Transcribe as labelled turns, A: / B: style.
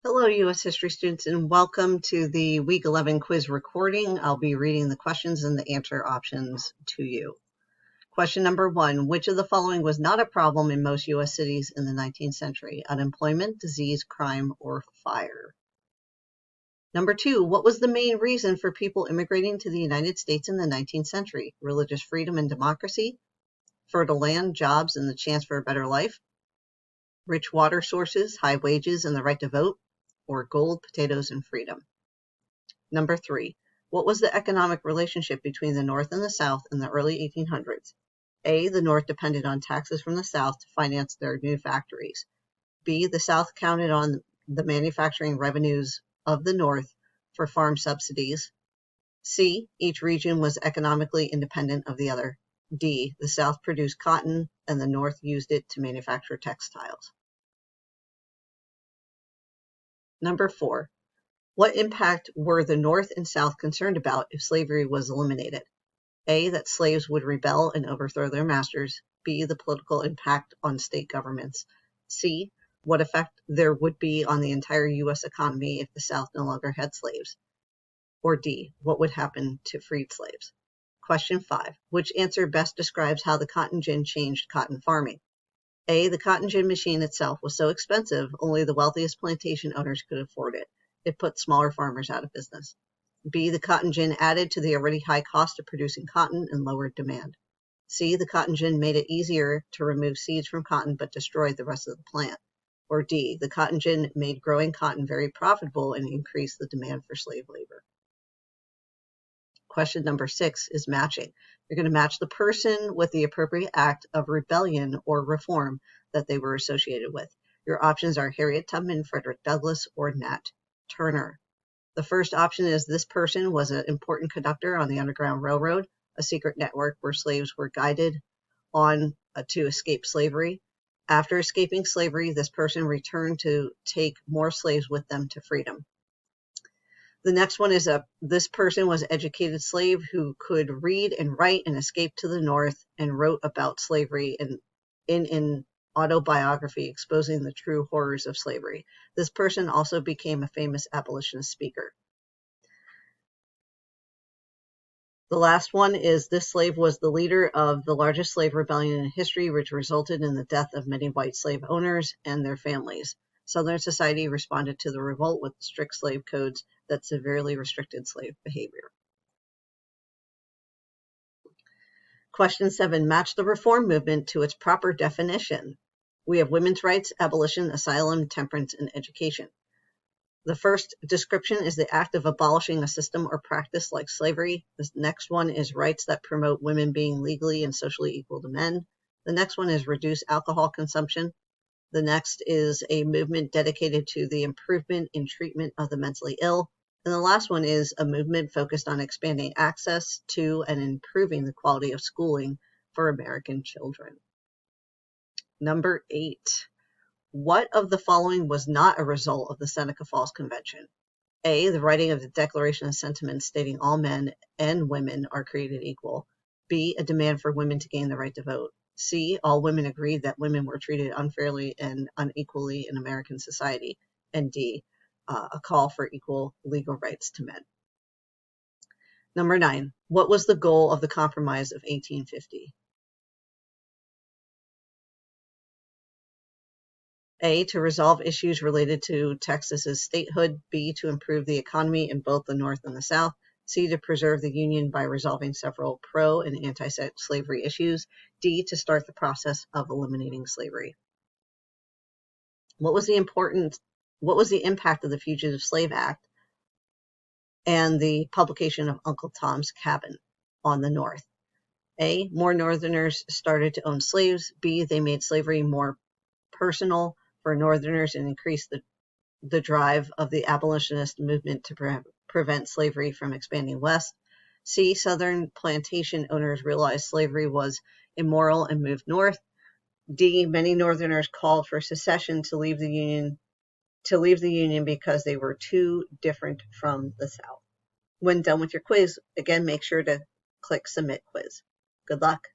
A: Hello, U.S. History students, and welcome to the Week 11 quiz recording. I'll be reading the questions and the answer options to you. Question number 1. Which of the following was not a problem in most U.S. cities in the 19th century? Unemployment, disease, crime, or fire? Number 2. What was the main reason for people immigrating to the United States in the 19th century? Religious freedom and democracy, fertile land, jobs, and the chance for a better life, rich water sources, high wages, and the right to vote, or gold, potatoes, and freedom? Number 3. What was the economic relationship between the North and the South in the early 1800s? A. The North depended on taxes from the South to finance their new factories. B. The South counted on the manufacturing revenues of the North for farm subsidies. C. Each region was economically independent of the other. D. The South produced cotton and the North used it to manufacture textiles. Number 4. What impact were the North and South concerned about if slavery was eliminated? A. That slaves would rebel and overthrow their masters. B. The political impact on state governments. C. What effect there would be on the entire U.S. economy if the South no longer had slaves. Or D. What would happen to freed slaves? Question 5. Which answer best describes how the cotton gin changed cotton farming? A. The cotton gin machine itself was so expensive, only the wealthiest plantation owners could afford it. It put smaller farmers out of business. B. The cotton gin added to the already high cost of producing cotton and lowered demand. C. The cotton gin made it easier to remove seeds from cotton but destroyed the rest of the plant. Or D. The cotton gin made growing cotton very profitable and increased the demand for slave labor. Question number 6 is matching. You're going to match the person with the appropriate act of rebellion or reform that they were associated with. Your options are Harriet Tubman, Frederick Douglass, or Nat Turner. The first option is this person was an important conductor on the Underground Railroad, a secret network where slaves were guided on to escape slavery. After escaping slavery, this person returned to take more slaves with them to freedom. The next one is this person was an educated slave who could read and write and escaped to the North and wrote about slavery in autobiography exposing the true horrors of slavery. This person also became a famous abolitionist speaker. The last one is this slave was the leader of the largest slave rebellion in history, which resulted in the death of many white slave owners and their families. Southern society responded to the revolt with strict slave codes that severely restricted slave behavior. Question 7. Match the reform movement to its proper definition. We have women's rights, abolition, asylum, temperance, and education. The first description is the act of abolishing a system or practice like slavery. The next one is rights that promote women being legally and socially equal to men. The next one is reduce alcohol consumption. The next is a movement dedicated to the improvement in treatment of the mentally ill. And the last one is a movement focused on expanding access to and improving the quality of schooling for American children. Number 8. What of the following was not a result of the Seneca Falls Convention? A. The writing of the Declaration of Sentiments stating all men and women are created equal. B. A demand for women to gain the right to vote. C. All women agreed that women were treated unfairly and unequally in American society. And D. A call for equal legal rights to men. Number 9. What was the goal of the Compromise of 1850? A. To resolve issues related to Texas's statehood. B. To improve the economy in both the North and the South. C. To preserve the Union by resolving several pro- and anti-slavery issues. D. To start the process of eliminating slavery. What was the impact of the Fugitive Slave Act and the publication of Uncle Tom's Cabin on the North? A. More Northerners started to own slaves. B. They made slavery more personal for Northerners and increased the drive of the abolitionist movement to prevent slavery from expanding west. C. Southern plantation owners realized slavery was immoral and moved north. D. Many Northerners called for secession to leave the Union because they were too different from the South. When done with your quiz, again, make sure to click Submit Quiz. Good luck.